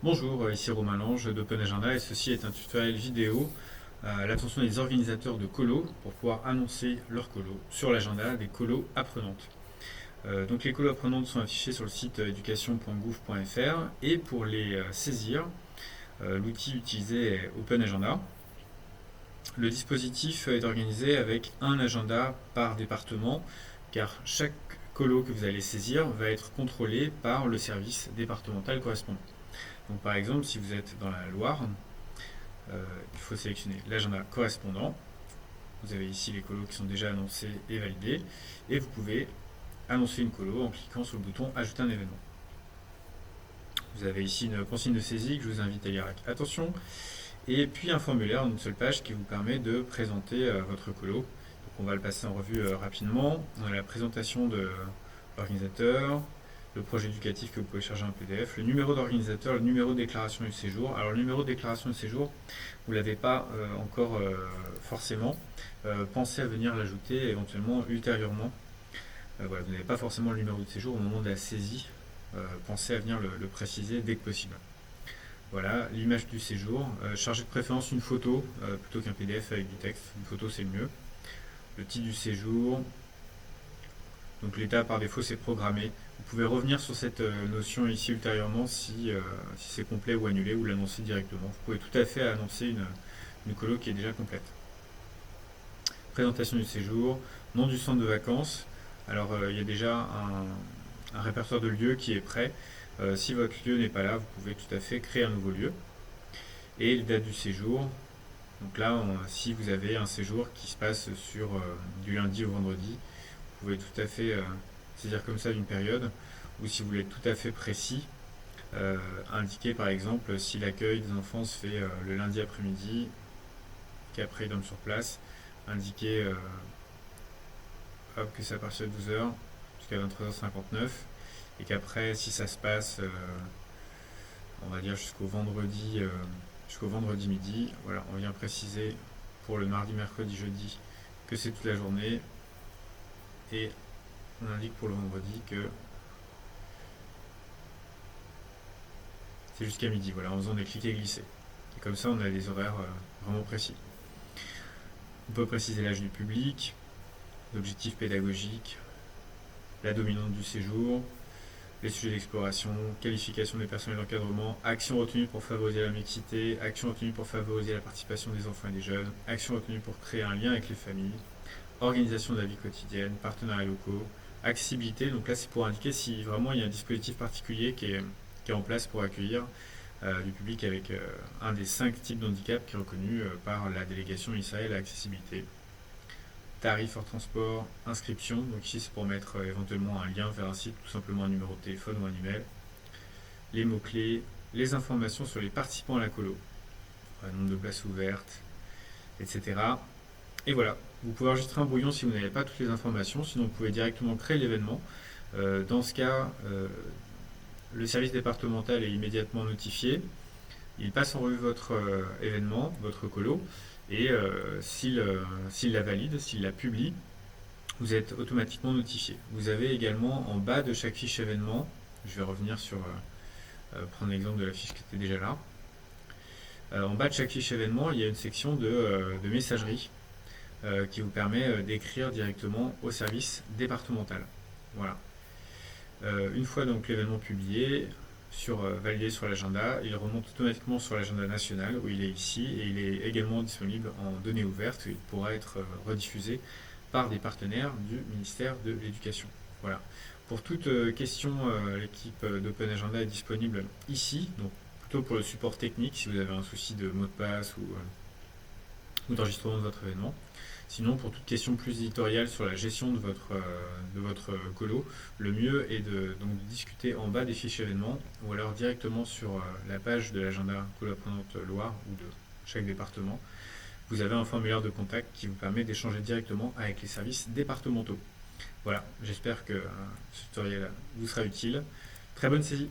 Bonjour, ici Romain Lange d'Open Agenda et ceci est un tutoriel vidéo à l'attention des organisateurs de colos pour pouvoir annoncer leurs colos sur l'agenda des colos apprenantes. Donc les colos apprenantes sont affichés sur le site education.gouv.fr et pour les saisir, l'outil utilisé est Open Agenda. Le dispositif est organisé avec un agenda par département car chaque colo que vous allez saisir va être contrôlé par le service départemental correspondant. Donc par exemple, si vous êtes dans la Loire, il faut sélectionner l'agenda correspondant. Vous avez ici les colos qui sont déjà annoncés et validés. Et vous pouvez annoncer une colo en cliquant sur le bouton Ajouter un événement. Vous avez ici une consigne de saisie que je vous invite à lire avec attention. Et puis un formulaire d'une seule page qui vous permet de présenter votre colo. Donc on va le passer en revue rapidement. On a la présentation de l'organisateur, le projet éducatif que vous pouvez charger en PDF, le numéro d'organisateur, le numéro de déclaration du séjour. Alors le numéro de déclaration du séjour, vous ne l'avez pas encore forcément. Pensez à venir l'ajouter éventuellement ultérieurement. Voilà, vous n'avez pas forcément le numéro de séjour au moment de la saisie. Pensez à venir le préciser dès que possible. Voilà, l'image du séjour. Chargez de préférence une photo plutôt qu'un PDF avec du texte. Une photo c'est le mieux. Le titre du séjour. Donc l'état par défaut c'est programmé. Vous pouvez revenir sur cette notion ici ultérieurement si c'est complet ou annulé ou l'annoncer directement. Vous pouvez tout à fait annoncer une colo qui est déjà complète. Présentation du séjour, nom du centre de vacances. Alors il y a déjà un répertoire de lieux qui est prêt. Si votre lieu n'est pas là, vous pouvez tout à fait créer un nouveau lieu. Et date du séjour. Donc là, si vous avez un séjour qui se passe sur du lundi au vendredi, vous pouvez tout à fait saisir comme ça d'une période, ou si vous voulez être tout à fait précis, indiquer par exemple si l'accueil des enfants se fait le lundi après-midi, qu'après ils dorment sur place, indiquer que c'est à partir de 12h jusqu'à 23h59, et qu'après si ça se passe, on va dire jusqu'au vendredi midi, voilà, on vient préciser pour le mardi, mercredi, jeudi que c'est toute la journée, et on indique pour le vendredi que c'est jusqu'à midi, voilà, en faisant des cliquets glissés. Et comme ça, on a des horaires vraiment précis. On peut préciser l'âge du public, l'objectif pédagogique, la dominante du séjour, les sujets d'exploration, qualification des personnels d'encadrement, actions retenues pour favoriser la mixité, actions retenues pour favoriser la participation des enfants et des jeunes, actions retenues pour créer un lien avec les familles, organisation de la vie quotidienne, partenariats locaux, accessibilité. Donc là, c'est pour indiquer si vraiment il y a un dispositif particulier qui est en place pour accueillir du public avec un des 5 types de handicap qui est reconnu par la délégation Israël à l'accessibilité. Tarif hors transport, inscription. Donc ici, c'est pour mettre éventuellement un lien vers un site, tout simplement un numéro de téléphone ou un email. Les mots-clés, les informations sur les participants à la colo, nombre de places ouvertes, etc. Et voilà, vous pouvez enregistrer un brouillon si vous n'avez pas toutes les informations, sinon vous pouvez directement créer l'événement. Dans ce cas, le service départemental est immédiatement notifié. Il passe en revue votre événement, votre colo, et s'il la valide, s'il la publie, vous êtes automatiquement notifié. Vous avez également en bas de chaque fiche événement, je vais revenir sur prendre l'exemple de la fiche qui était déjà là. En bas de chaque fiche événement, il y a une section de messagerie qui vous permet d'écrire directement au service départemental. Voilà. Une fois donc l'événement publié, validé sur l'agenda, il remonte automatiquement sur l'agenda national où il est ici et il est également disponible en données ouvertes. Il pourra être rediffusé par des partenaires du ministère de l'Éducation. Voilà. Pour toute question, l'équipe d'Open Agenda est disponible ici, donc plutôt pour le support technique si vous avez un souci de mot de passe ou d'enregistrement de votre événement. Sinon, pour toute question plus éditoriale sur la gestion de votre colo, le mieux est de discuter en bas des fiches événements ou alors directement sur la page de l'agenda Colo Apprenante Loire ou de chaque département. Vous avez un formulaire de contact qui vous permet d'échanger directement avec les services départementaux. Voilà, j'espère que ce tutoriel vous sera utile. Très bonne saisie!